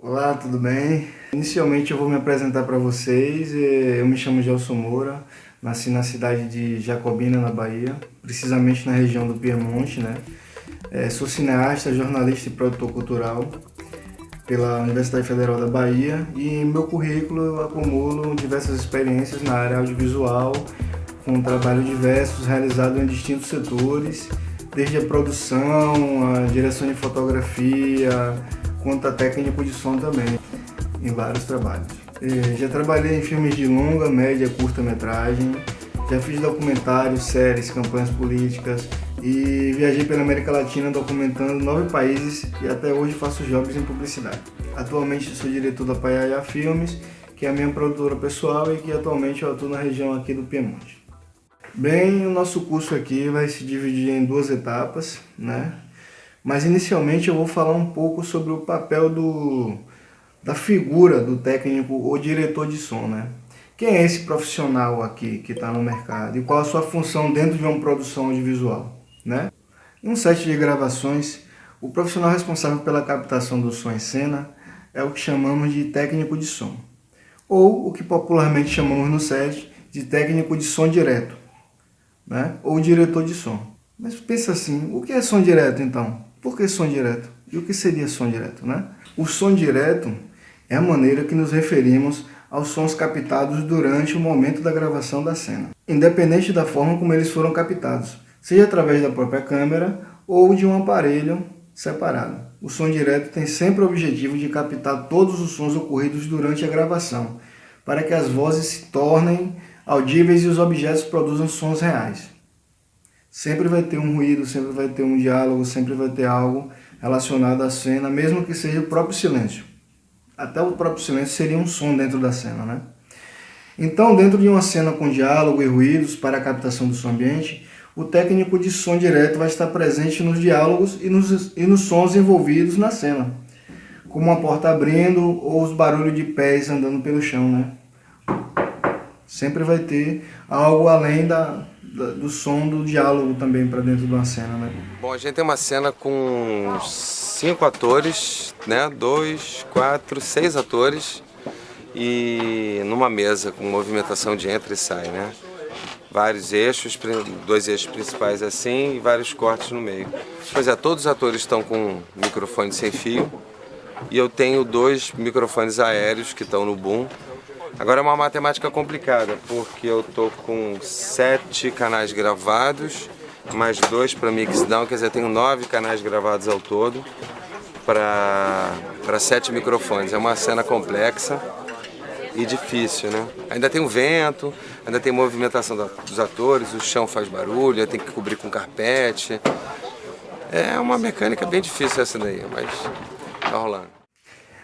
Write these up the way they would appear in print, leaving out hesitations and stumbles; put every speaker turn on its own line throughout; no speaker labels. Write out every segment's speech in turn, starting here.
Olá, tudo bem? Inicialmente eu vou me apresentar para vocês. Eu me chamo Gelson Moura, nasci na cidade de Jacobina, na Bahia, precisamente na região do Piemonte, né? Sou cineasta, jornalista e produtor cultural pela Universidade Federal da Bahia e em meu currículo eu acumulo diversas experiências na área audiovisual, com trabalhos diversos realizados em distintos setores, desde a produção, a direção de fotografia, quanto a técnico de som também, em vários trabalhos. Já trabalhei em filmes de longa, média, curta-metragem, já fiz documentários, séries, campanhas políticas e viajei pela América Latina documentando 9 países e até hoje faço jobs em publicidade. Atualmente sou diretor da Paiaiá Filmes, que é a minha produtora pessoal e que atualmente eu atuo na região aqui do Piemonte. Bem, o nosso curso aqui vai se dividir em 2 etapas, né? Mas inicialmente eu vou falar um pouco sobre o papel da figura do técnico ou diretor de som, né? Quem é esse profissional aqui que está no mercado e qual a sua função dentro de uma produção audiovisual, né? Em um set de gravações, o profissional responsável pela captação do som em cena é o que chamamos de técnico de som, ou o que popularmente chamamos no set de técnico de som direto, né? Ou diretor de som. Mas pensa assim, o que é som direto então? Por que som direto? E o que seria som direto, né? O som direto é a maneira que nos referimos aos sons captados durante o momento da gravação da cena, independente da forma como eles foram captados, seja através da própria câmera ou de um aparelho separado. O som direto tem sempre o objetivo de captar todos os sons ocorridos durante a gravação, para que as vozes se tornem audíveis e os objetos produzam sons reais. Sempre vai ter um ruído, sempre vai ter um diálogo, sempre vai ter algo relacionado à cena, mesmo que seja o próprio silêncio. Até o próprio silêncio seria um som dentro da cena, né? Então, dentro de uma cena com diálogo e ruídos para a captação do som ambiente, o técnico de som direto vai estar presente nos diálogos e nos sons envolvidos na cena, como uma porta abrindo ou os barulhos de pés andando pelo chão, né? Sempre vai ter algo além do som do diálogo também para dentro de uma cena, né?
Bom, a gente tem uma cena com 5 atores, né? 2, 4, 6 atores e numa mesa com movimentação de entra e sai, né? Vários eixos, 2 eixos principais assim e vários cortes no meio. Pois é, todos os atores estão com microfone sem fio e eu tenho 2 microfones aéreos que estão no boom. Agora é uma matemática complicada, porque eu tô com 7 canais gravados, mais 2 para mixdown, quer dizer, tenho 9 canais gravados ao todo para 7 microfones. É uma cena complexa e difícil, né? Ainda tem o vento, ainda tem movimentação dos atores, o chão faz barulho, tem que cobrir com carpete. É uma mecânica bem difícil essa daí, mas tá rolando.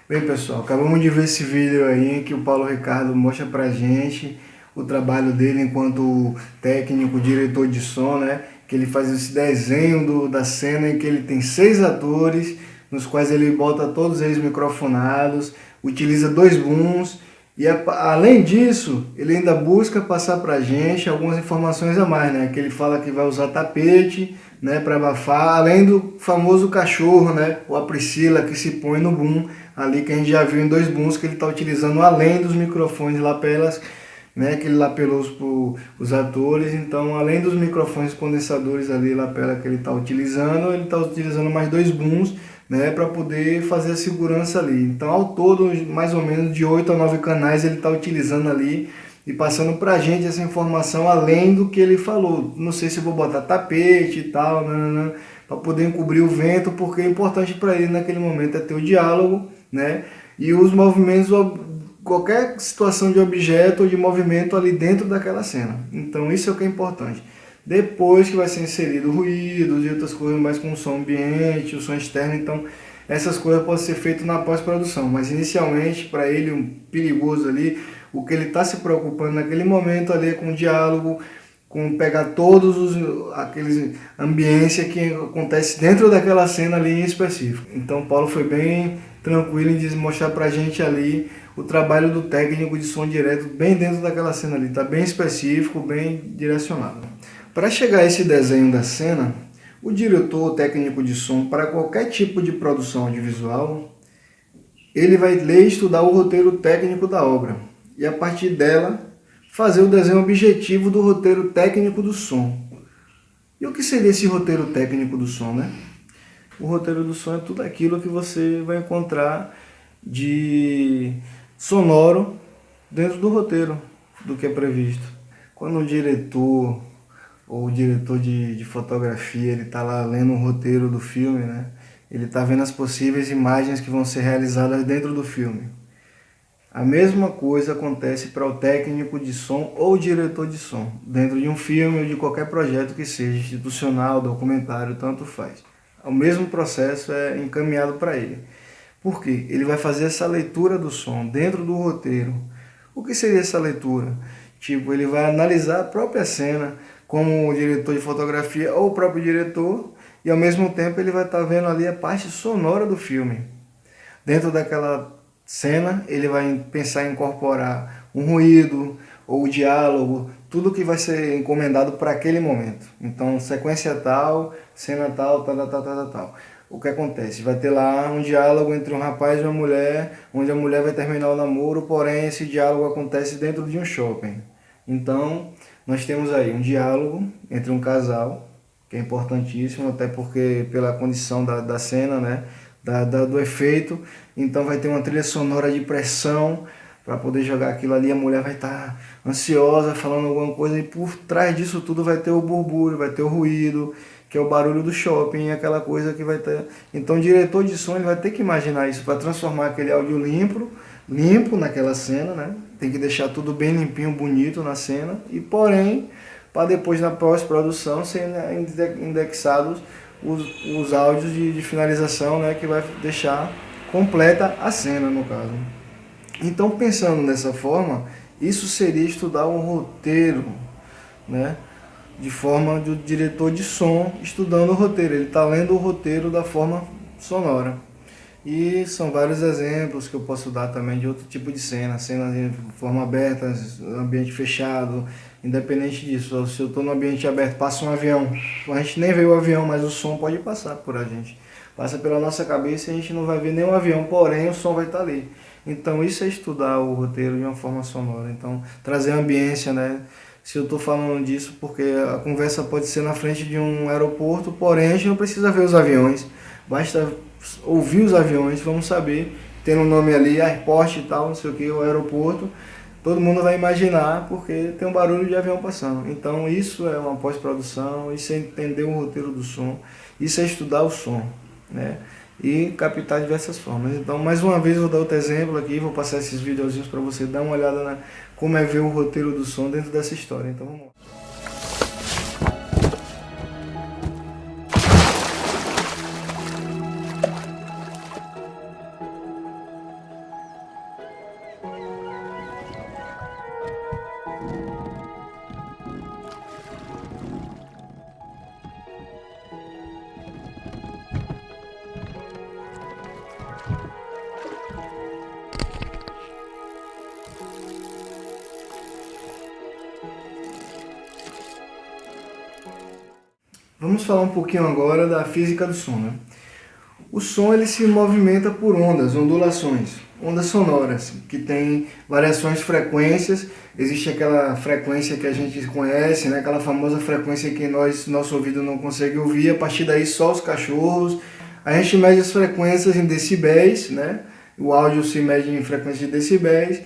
Bem, pessoal, acabamos de ver esse vídeo aí em que o Paulo Ricardo mostra pra gente o trabalho dele enquanto técnico, diretor de som, né? Que ele faz esse desenho da cena em que ele tem 6 atores, nos quais ele bota todos eles microfonados, utiliza 2 booms e além disso, ele ainda busca passar pra gente algumas informações a mais, né? Que ele fala que vai usar tapete, né, para abafar, além do famoso cachorro, né, ou a Priscila que se põe no boom ali, que a gente já viu em 2 booms que ele está utilizando além dos microfones lapelas, né, que ele lapelou os atores. Então, além dos microfones condensadores ali, lapela que ele está utilizando mais 2 booms, né, para poder fazer a segurança ali. Então, ao todo, mais ou menos de 8 a 9 canais ele está utilizando ali e passando pra gente essa informação além do que ele falou. Não sei se eu vou botar tapete e tal, para poder encobrir o vento, porque o importante para ele naquele momento é ter o diálogo, né? E os movimentos, qualquer situação de objeto ou de movimento ali dentro daquela cena. Então isso é o que é importante. Depois que vai ser inserido ruídos e outras coisas mais com o som ambiente, o som externo, então essas coisas podem ser feitas na pós-produção, mas inicialmente para ele um perigoso ali, o que ele está se preocupando naquele momento ali é com o diálogo, com pegar todos aqueles ambiência que acontece dentro daquela cena ali em específico. Então Paulo foi bem tranquilo em mostrar pra gente ali o trabalho do técnico de som direto bem dentro daquela cena ali, tá bem específico, bem direcionado. Para chegar a esse desenho da cena, o diretor técnico de som para qualquer tipo de produção audiovisual ele vai ler e estudar o roteiro técnico da obra e a partir dela fazer o desenho objetivo do roteiro técnico do som. E o que seria esse roteiro técnico do som, né? O roteiro do som é tudo aquilo que você vai encontrar de sonoro dentro do roteiro, do que é previsto. Quando um diretor ou o diretor de fotografia, ele está lá lendo o roteiro do filme, né? Ele está vendo as possíveis imagens que vão ser realizadas dentro do filme. A mesma coisa acontece para o técnico de som ou diretor de som, dentro de um filme ou de qualquer projeto que seja, institucional, documentário, tanto faz. O mesmo processo é encaminhado para ele. Por quê? Ele vai fazer essa leitura do som dentro do roteiro. O que seria essa leitura? Tipo, ele vai analisar a própria cena como o diretor de fotografia ou o próprio diretor e ao mesmo tempo ele vai estar vendo ali a parte sonora do filme. Dentro daquela cena, ele vai pensar em incorporar um ruído ou o diálogo, tudo que vai ser encomendado para aquele momento. Então, sequência tal, cena tal, tal, tal, tal, tal, tal. O que acontece? Vai ter lá um diálogo entre um rapaz e uma mulher, onde a mulher vai terminar o namoro, porém esse diálogo acontece dentro de um shopping. Então, nós temos aí um diálogo entre um casal, que é importantíssimo, até porque pela condição da cena, né? Do efeito, então vai ter uma trilha sonora de pressão para poder jogar aquilo ali, a mulher vai estar ansiosa, falando alguma coisa e por trás disso tudo vai ter o burbúrio, vai ter o ruído, que é o barulho do shopping, aquela coisa que vai ter. Então o diretor de som ele vai ter que imaginar isso para transformar aquele áudio limpo naquela cena, né? Tem que deixar tudo bem limpinho, bonito na cena e porém, para depois na pós-produção serem indexados os áudios de finalização, né, que vai deixar completa a cena, no caso. Então, pensando dessa forma, isso seria estudar um roteiro, né, de forma do diretor de som estudando o roteiro. Ele está lendo o roteiro da forma sonora. E são vários exemplos que eu posso dar também de outro tipo de cenas de forma aberta, ambiente fechado, independente disso. Se eu estou no ambiente aberto, passa um avião, a gente nem vê o avião, mas o som pode passar por a gente. Passa pela nossa cabeça e a gente não vai ver nenhum avião, porém o som vai estar ali. Então isso é estudar o roteiro de uma forma sonora, então trazer ambiência, né? Se eu estou falando disso porque a conversa pode ser na frente de um aeroporto, porém a gente não precisa ver os aviões, basta ouvir os aviões, vamos saber, tendo um nome ali, airport e tal, não sei o que, o aeroporto, todo mundo vai imaginar porque tem um barulho de avião passando. Então isso é uma pós-produção, isso é entender o roteiro do som, isso é estudar o som, né? E captar diversas formas. Então, mais uma vez, eu vou dar outro exemplo aqui, vou passar esses videozinhos para você dar uma olhada na como é ver o roteiro do som dentro dessa história. Então, vamos lá. Vamos falar um pouquinho agora da física do som, né? O som ele se movimenta por ondas, ondulações, ondas sonoras, que tem variações de frequências. Existe aquela frequência que a gente conhece, né? Aquela famosa frequência que nosso ouvido não consegue ouvir, a partir daí só os cachorros. A gente mede as frequências em decibéis, né? O áudio se mede em frequência de decibéis,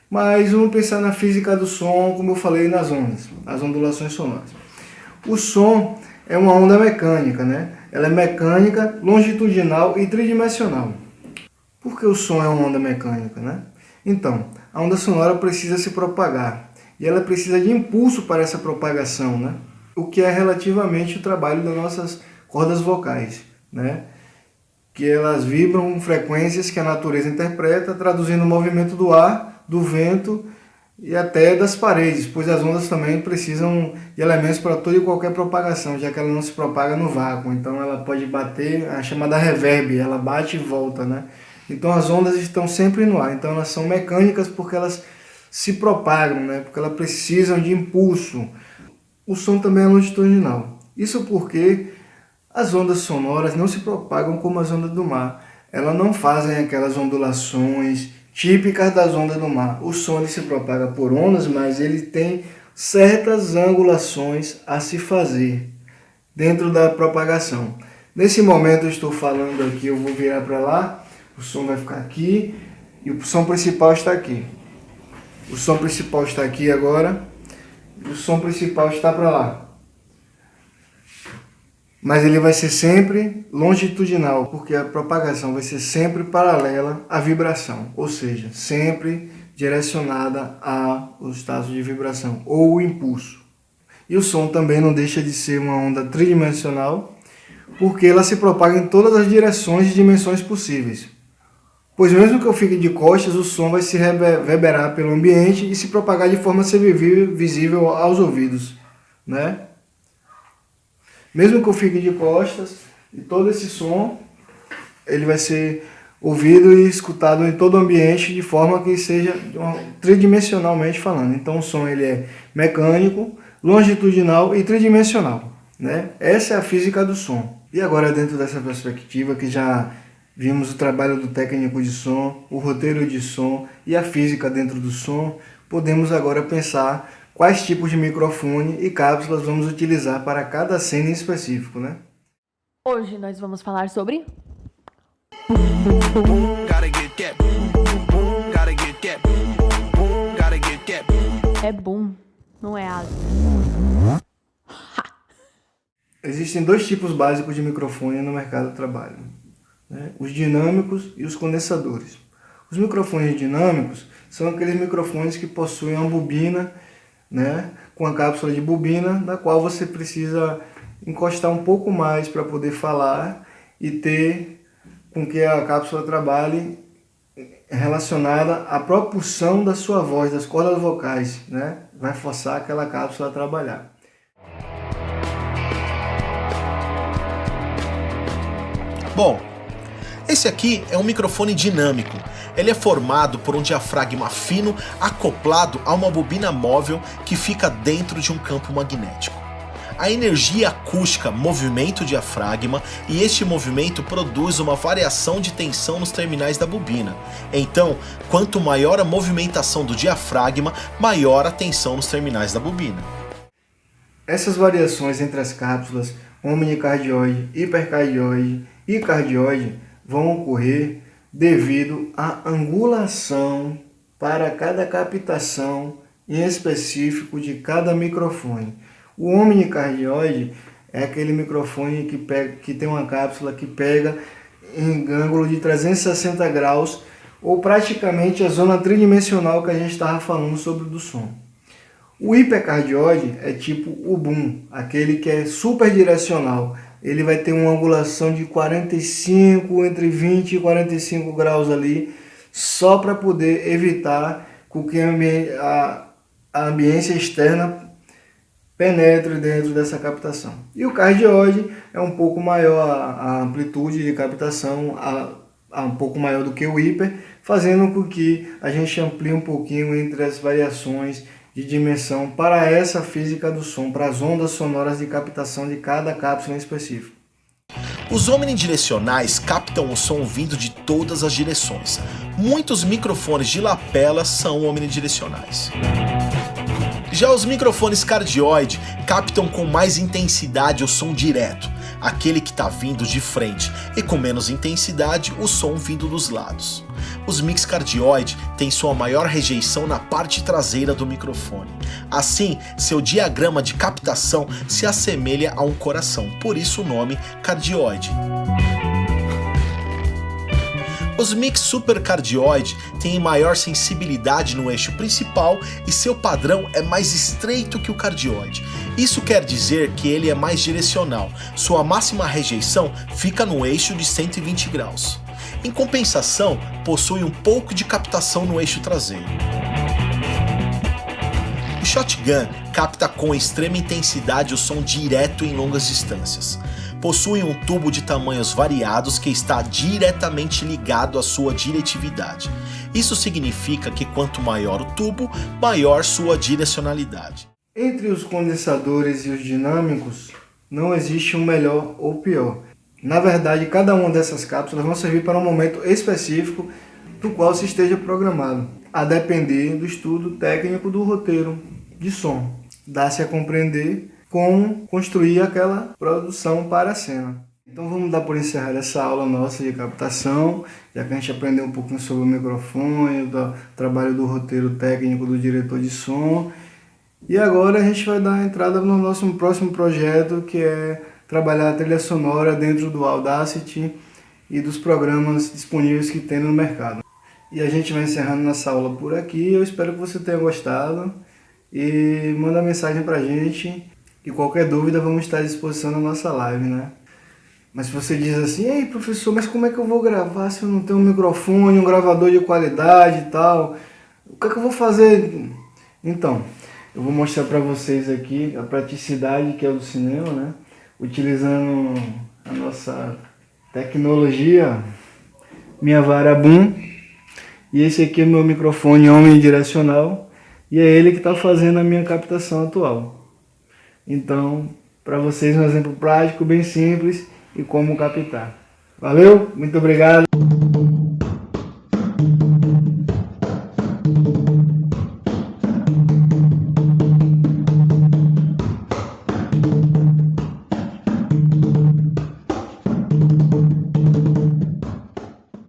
mas vamos pensar na física do som, como eu falei, nas ondas, as ondulações sonoras. O som é uma onda mecânica, né? Ela é mecânica, longitudinal e tridimensional. Por que o som é uma onda mecânica, né? Então, a onda sonora precisa se propagar e ela precisa de impulso para essa propagação, né? O que é relativamente o trabalho das nossas cordas vocais, né? Que elas vibram com frequências que a natureza interpreta, traduzindo o movimento do ar, do vento e até das paredes, pois as ondas também precisam de elementos para toda e qualquer propagação, já que ela não se propaga no vácuo, então ela pode bater, a chamada reverb, ela bate e volta, né? Então as ondas estão sempre no ar, então elas são mecânicas porque elas se propagam, né? Porque elas precisam de impulso. O som também é longitudinal, isso porque as ondas sonoras não se propagam como as ondas do mar, elas não fazem aquelas ondulações típicas das ondas do mar. O som ele se propaga por ondas, mas ele tem certas angulações a se fazer dentro da propagação. Nesse momento eu estou falando aqui, eu vou virar para lá, o som vai ficar aqui e o som principal está aqui. O som principal está aqui agora e o som principal está para lá. Mas ele vai ser sempre longitudinal, porque a propagação vai ser sempre paralela à vibração, ou seja, sempre direcionada ao estado de vibração ou o impulso. E o som também não deixa de ser uma onda tridimensional, porque ela se propaga em todas as direções e dimensões possíveis. Pois mesmo que eu fique de costas, o som vai se reverberar pelo ambiente e se propagar de forma a ser visível aos ouvidos, né? Mesmo que eu fique de costas, e todo esse som ele vai ser ouvido e escutado em todo o ambiente de forma que seja tridimensionalmente falando. Então o som ele é mecânico, longitudinal e tridimensional, né? Essa é a física do som. E agora, dentro dessa perspectiva que já vimos o trabalho do técnico de som, o roteiro de som e a física dentro do som, podemos agora pensar quais tipos de microfone e cápsulas vamos utilizar para cada cena em específico, né?
Hoje nós vamos falar sobre é boom, não é asa.
Existem dois tipos básicos de microfone no mercado de trabalho, né? Os dinâmicos e os condensadores. Os microfones dinâmicos são aqueles microfones que possuem uma bobina, né, com a cápsula de bobina, na qual você precisa encostar um pouco mais para poder falar e ter com que a cápsula trabalhe relacionada à propulsão da sua voz, das cordas vocais, né? Vai forçar aquela cápsula a trabalhar.
Bom, esse aqui é um microfone dinâmico. Ele é formado por um diafragma fino acoplado a uma bobina móvel que fica dentro de um campo magnético. A energia acústica movimenta o diafragma e este movimento produz uma variação de tensão nos terminais da bobina. Então, quanto maior a movimentação do diafragma, maior a tensão nos terminais da bobina.
Essas variações entre as cápsulas omnicardioide, hipercardioide e cardioide vão ocorrer devido à angulação para cada captação em específico de cada microfone. O omnicardioide é aquele microfone que tem uma cápsula que pega em ângulo de 360 graus ou praticamente a zona tridimensional que a gente estava falando sobre do som. O hipercardioide é tipo o boom, aquele que é super direcional. Ele vai ter uma angulação de 45, entre 20 e 45 graus ali, só para poder evitar que a ambiência externa penetre dentro dessa captação. E o cardioide é um pouco maior, a amplitude de captação um pouco maior do que o hiper, fazendo com que a gente amplie um pouquinho entre as variações de dimensão para essa física do som, para as ondas sonoras de captação de cada cápsula em específico.
Os omnidirecionais captam o som vindo de todas as direções. Muitos microfones de lapela são omnidirecionais. Já os microfones cardioide captam com mais intensidade o som direto, aquele que está vindo de frente, e com menos intensidade o som vindo dos lados. Os mix cardioide têm sua maior rejeição na parte traseira do microfone. Assim, seu diagrama de captação se assemelha a um coração, por isso o nome cardioide. Os mix supercardioide têm maior sensibilidade no eixo principal e seu padrão é mais estreito que o cardioide. Isso quer dizer que ele é mais direcional, sua máxima rejeição fica no eixo de 120 graus. Em compensação, possui um pouco de captação no eixo traseiro. O shotgun capta com extrema intensidade o som direto em longas distâncias. Possui um tubo de tamanhos variados que está diretamente ligado à sua diretividade. Isso significa que quanto maior o tubo, maior sua direcionalidade.
Entre os condensadores e os dinâmicos, não existe um melhor ou pior. Na verdade, cada uma dessas cápsulas vão servir para um momento específico do qual se esteja programado, a depender do estudo técnico do roteiro de som. Dá-se a compreender como construir aquela produção para a cena. Então vamos dar por encerrada essa aula nossa de captação, já que a gente aprendeu um pouquinho sobre o microfone, o trabalho do roteiro técnico do diretor de som. E agora a gente vai dar entrada no nosso próximo projeto, que é trabalhar a trilha sonora dentro do Audacity e dos programas disponíveis que tem no mercado. E a gente vai encerrando nossa aula por aqui. Eu espero que você tenha gostado e manda mensagem pra gente. E qualquer dúvida vamos estar à disposição na nossa live, né? Mas se você diz assim, ei professor, mas como é que eu vou gravar se eu não tenho um microfone, um gravador de qualidade e tal? O que é que eu vou fazer? Então, eu vou mostrar para vocês aqui a praticidade que é do cinema, né? Utilizando a nossa tecnologia, minha vara boom. E esse aqui é meu microfone omnidirecional. E é ele que está fazendo a minha captação atual. Então, para vocês um exemplo prático, bem simples, e como captar. Valeu? Muito obrigado!